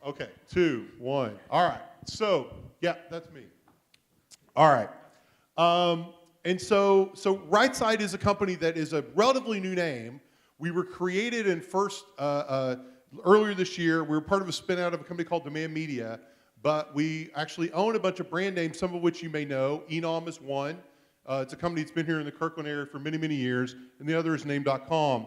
Okay, 2, 1. All right. So, yeah, that's me. All right. So Rightside is a company that is a relatively new name. We were created in earlier this year. We were part of a spin out of a company called Demand Media, but we actually own a bunch of brand names, some of which you may know. Enom is one. It's a company that's been here in the Kirkland area for many, many years, and the other is name.com.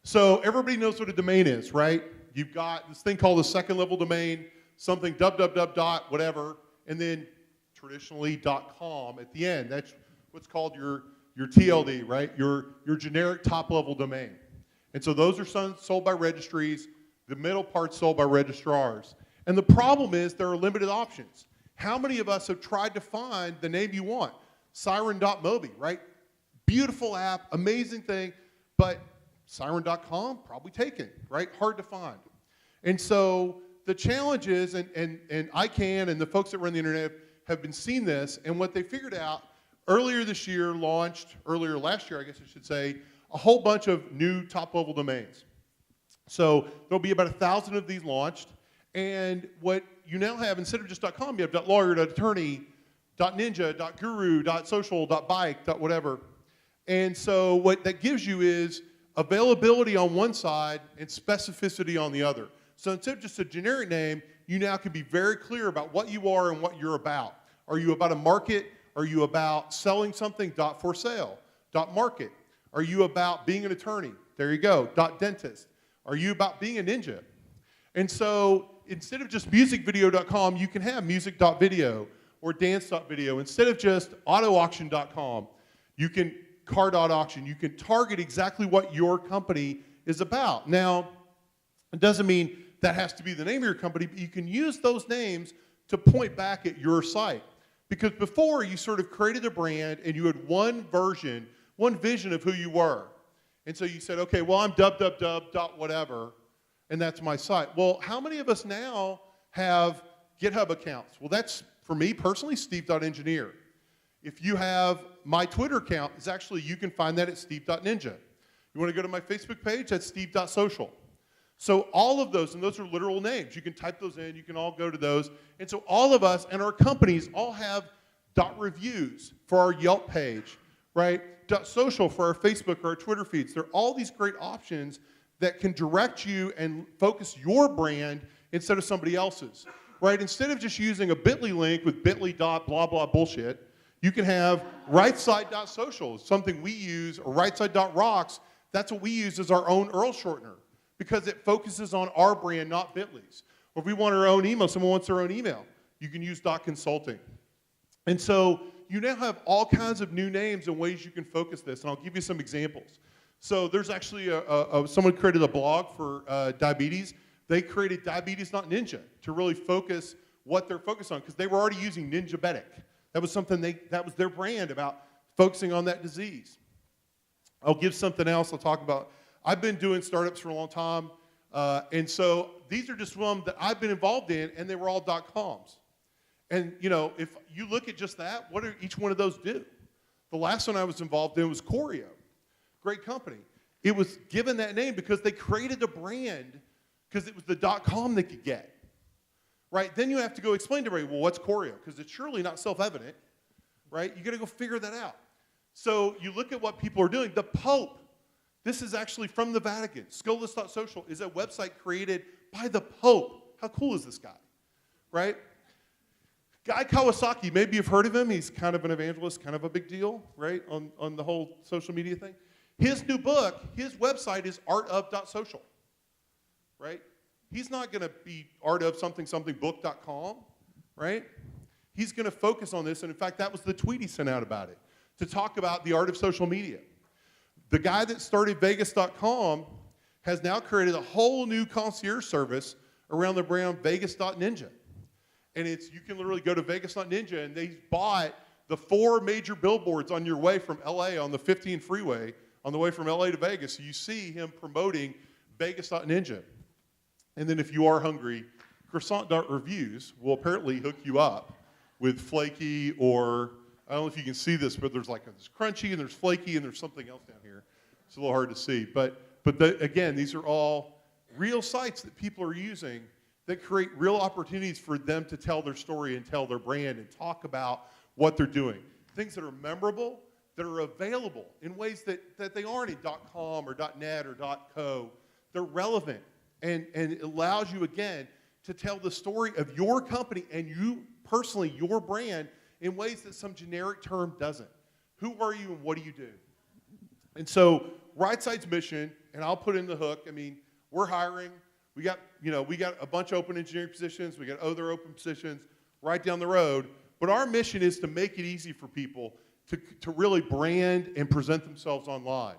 So everybody knows what a domain is, right? You've got this thing called a second level domain, something www. whatever, and then traditionally .com at the end. That's what's called your TLD, right? Your generic top level domain. And so those are sold by registries, the middle part's sold by registrars. And the problem is there are limited options. How many of us have tried to find the name you want? Siren.mobi, right? Beautiful app, amazing thing, but Siren.com, probably taken, right? Hard to find. And so the challenge is, and ICANN and the folks that run the internet have been seeing this, and what they figured out earlier this year, earlier last year, I guess I should say, a whole bunch of new top-level domains. So there'll be about 1,000 of these launched, and what you now have, instead of just .com, you have .lawyer, .attorney, .ninja, .guru, .social, .bike, .whatever. And so what that gives you is availability on one side and specificity on the other. So instead of just a generic name, you now can be very clear about what you are and what you're about. Are you about a market? Are you about selling something? For sale. Market. Are you about being an attorney? There you go. Dentist. Are you about being a ninja? And so instead of just musicvideo.com, you can have music.video or dance.video. Instead of just autoauction.com, you can car.auction. You can target exactly what your company is about. Now, it doesn't mean that has to be the name of your company, but you can use those names to point back at your site. Because before, you sort of created a brand and you had one version, one vision of who you were. And so you said, okay, well, I'm www.whatever, and that's my site. Well, how many of us now have GitHub accounts? Well, that's, for me personally, steve.engineer. If you have my Twitter account, it's actually, you can find that at steve.ninja. You want to go to my Facebook page? That's steve.social. So all of those, and those are literal names. You can type those in. You can all go to those. And so all of us and our companies all have .reviews for our Yelp page, right? .social for our Facebook or our Twitter feeds. There are all these great options that can direct you and focus your brand instead of somebody else's, right? Instead of just using a bit.ly link with bit.ly.blah bullshit, you can have rightside.social, something we use, or rightside.rocks. That's what we use as our own URL shortener, because it focuses on our brand, not Bitly's. Or if we want our own email, someone wants their own email, you can use .consulting. And so you now have all kinds of new names and ways you can focus this, and I'll give you some examples. So there's actually someone created a blog for diabetes. They created diabetes.ninja to really focus what they're focused on, because they were already using Ninjabetic. That was something that was their brand about focusing on that disease. I'll give something else I'll talk about. I've been doing startups for a long time, and so these are just some that I've been involved in, and they were all .coms. And you know, if you look at just that, what do each one of those do? The last one I was involved in was Choreo, great company. It was given that name because they created a brand because it was the .com they could get, right? Then you have to go explain to everybody, well, what's Choreo? Because it's surely not self-evident, right? You got to go figure that out. So you look at what people are doing. The Pope. This is actually from the Vatican. Scholus.social is a website created by the Pope. How cool is this guy, right? Guy Kawasaki, maybe you've heard of him. He's kind of an evangelist, kind of a big deal, right, on the whole social media thing. His new book, his website is artof.social, right? He's not going to be artofsomething.book.com, right? He's going to focus on this, and in fact, that was the tweet he sent out about it, to talk about the art of social media. The guy that started Vegas.com has now created a whole new concierge service around the brand Vegas.ninja. And you can literally go to Vegas.ninja, and they bought the 4 major billboards on your way from LA on the 15 freeway on the way from LA to Vegas. So you see him promoting Vegas.ninja. And then if you are hungry, croissant.reviews will apparently hook you up with flaky, or I don't know if you can see this, but there's like this crunchy and there's flaky and there's something else down here. It's a little hard to see. But again, these are all real sites that people are using that create real opportunities for them to tell their story and tell their brand and talk about what they're doing. Things that are memorable, that are available in ways that they aren't in .com or .net or .co. They're relevant, and it allows you, again, to tell the story of your company and you personally, your brand, in ways that some generic term doesn't. Who are you and what do you do? And so Rightside mission, and I'll put in the hook, I mean, we're hiring. We got a bunch of open engineering positions. We got other open positions right down the road. But our mission is to make it easy for people to really brand and present themselves online.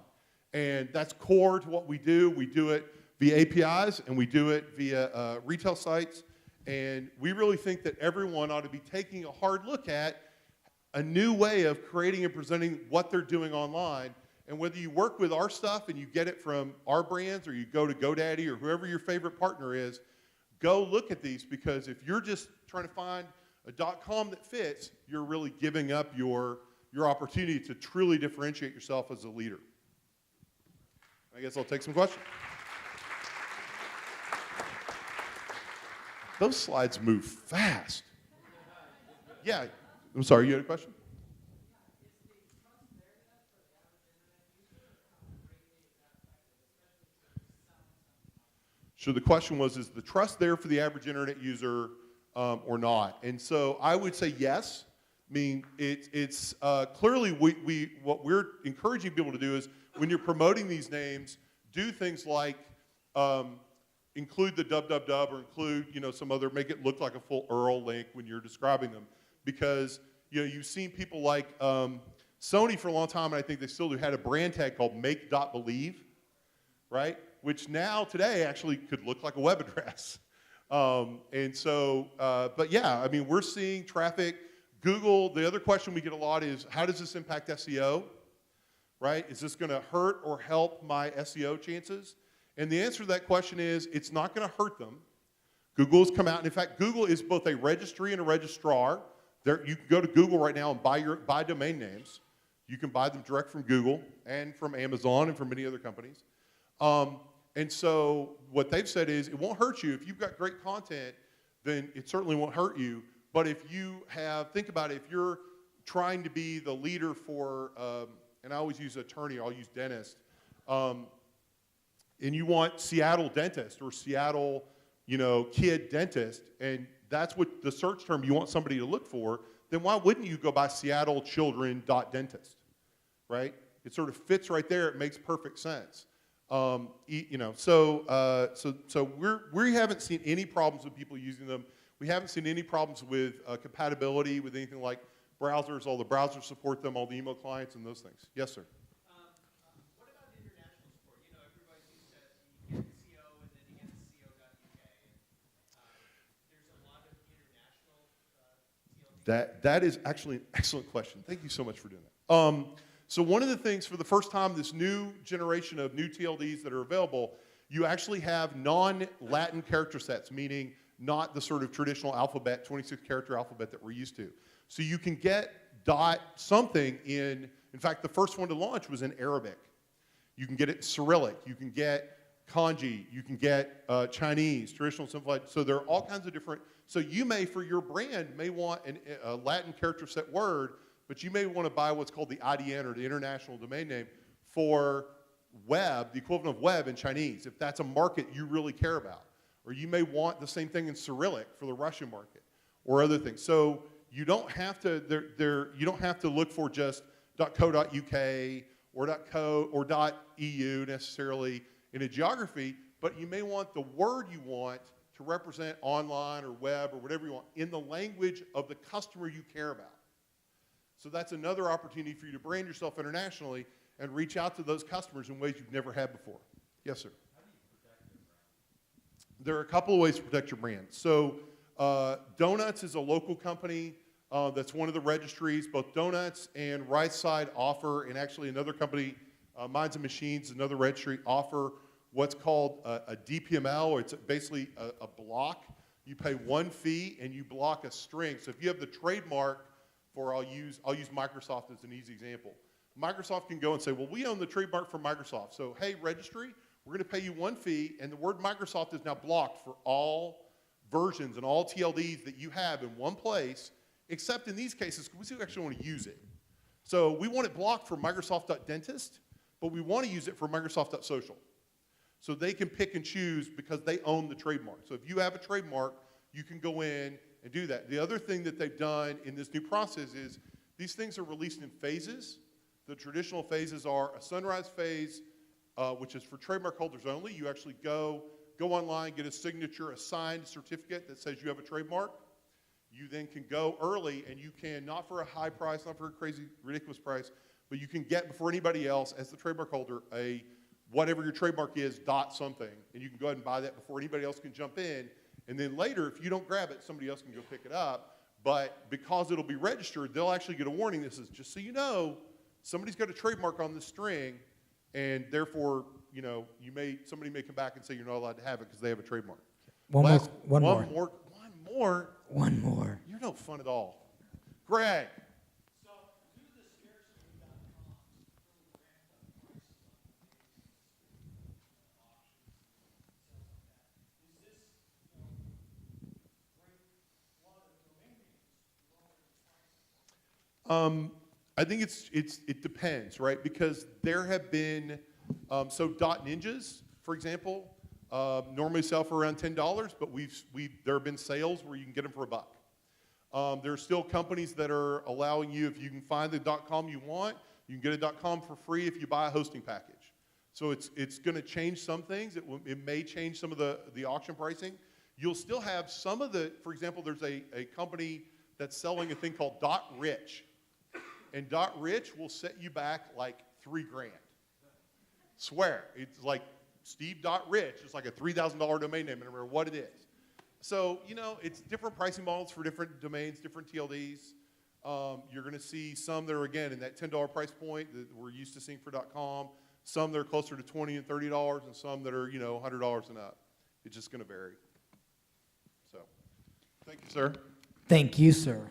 And that's core to what we do. We do it via APIs, and we do it via retail sites. And we really think that everyone ought to be taking a hard look at a new way of creating and presenting what they're doing online. And whether you work with our stuff and you get it from our brands, or you go to GoDaddy or whoever your favorite partner is, go look at these, because if you're just trying to find a .com that fits, you're really giving up your opportunity to truly differentiate yourself as a leader. I guess I'll take some questions. Those slides move fast. Yeah, I'm sorry, you had a question? So the question was, is the trust there for the average internet user or not? And so I would say yes. I mean, it's clearly what we're encouraging people to do is, when you're promoting these names, do things like include the www, or include some other, make it look like a full URL link when you're describing them, because you've seen people like Sony for a long time, and I think they still do, had a brand tag called make.believe, right? Which now today actually could look like a web address. And so, but yeah, I mean, we're seeing traffic. Google, the other question we get a lot is, how does this impact SEO, right? Is this gonna hurt or help my SEO chances? And the answer to that question is, it's not gonna hurt them. Google has come out, and in fact, Google is both a registry and a registrar. You can go to Google right now and buy domain names. You can buy them direct from Google and from Amazon and from many other companies. And so what they've said is, it won't hurt you. If you've got great content, then it certainly won't hurt you. But if you think about it, if you're trying to be the leader for, and I always use attorney, I'll use dentist, and you want Seattle dentist or Seattle, kid dentist, and that's what the search term you want somebody to look for, then why wouldn't you go by Seattle children.dentist, right? It sort of fits right there. It makes perfect sense. So we haven't seen any problems with people using them. We haven't seen any problems with compatibility with anything like browsers. All the browsers support them, all the email clients and those things. Yes, sir. What about international support? Everybody's used to, you get the CO and then you get the CO.uk. There's a lot of international TLDs. That is actually an excellent question. Thank you so much for doing that. So one of the things, for the first time, this new generation of new TLDs that are available, you actually have non-Latin character sets, meaning not the sort of traditional alphabet, 26-character alphabet that we're used to. So you can get dot something in fact, the first one to launch was in Arabic. You can get it in Cyrillic. You can get kanji. You can get Chinese, traditional simplified. So there are all kinds of different, so you may, for your brand, may want a Latin character set word, but you may want to buy what's called the IDN, or the international domain name, for web, the equivalent of web in Chinese, if that's a market you really care about. Or you may want the same thing in Cyrillic for the Russian market, or other things. So you don't have to, you don't have to look for just .co.uk or .co or .eu necessarily in a geography, but you may want the word you want to represent online or web or whatever you want in the language of the customer you care about. So that's another opportunity for you to brand yourself internationally and reach out to those customers in ways you've never had before. Yes, sir. There are a couple of ways to protect your brand. So Donuts is a local company that's one of the registries. Both Donuts and Rightside offer, and actually another company, Minds and Machines, another registry, offer what's called a DPML, or it's basically a block. You pay one fee and you block a string. So if you have the trademark for, I'll use Microsoft as an easy example. Microsoft can go and say, well, we own the trademark for Microsoft. So hey, registry, we're going to pay you one fee, and the word Microsoft is now blocked for all versions and all TLDs that you have in one place, except in these cases, we actually want to use it. So we want it blocked for Microsoft.dentist, but we want to use it for Microsoft.social. So they can pick and choose because they own the trademark. So if you have a trademark, you can go in and do that. The other thing that they've done in this new process is these things are released in phases. The traditional phases are a sunrise phase, which is for trademark holders only. You actually go online, get a signature, a signed certificate that says you have a trademark. You then can go early, and you can, not for a high price, not for a crazy, ridiculous price, but you can get before anybody else, as the trademark holder, a whatever your trademark is, dot something, and you can go ahead and buy that before anybody else can jump in. And then later, if you don't grab it, somebody else can go pick it up. But because it'll be registered, they'll actually get a warning that says, just so you know, somebody's got a trademark on this string, and therefore, you know, somebody may come back and say you're not allowed to have it because they have a trademark. One more. One more. You're no fun at all. Greg. So, due to the scarcity.com really ramped up prices on auctions and stuff like that. Is this, great flood of domain names lowering the price? I think it depends, right? Because there have been, so .ninjas, for example, normally sell for around $10, but there have been sales where you can get them for $1. There are still companies that are allowing you, if you can find the .com you want, you can get a .com for free if you buy a hosting package. So it's going to change some things. It may change some of the auction pricing. You'll still have some of the, for example, there's a company that's selling a thing called .rich. And .rich will set you back like $3,000. Swear, it's like Steve.rich. It's like a $3,000 domain name, no matter what it is. So, you know, it's different pricing models for different domains, different TLDs. You're going to see some that are, again, in that $10 price point that we're used to seeing for .com. Some that are closer to $20 and $30, and some that are, you know, $100 and up. It's just going to vary. So, thank you, sir. Thank you, sir.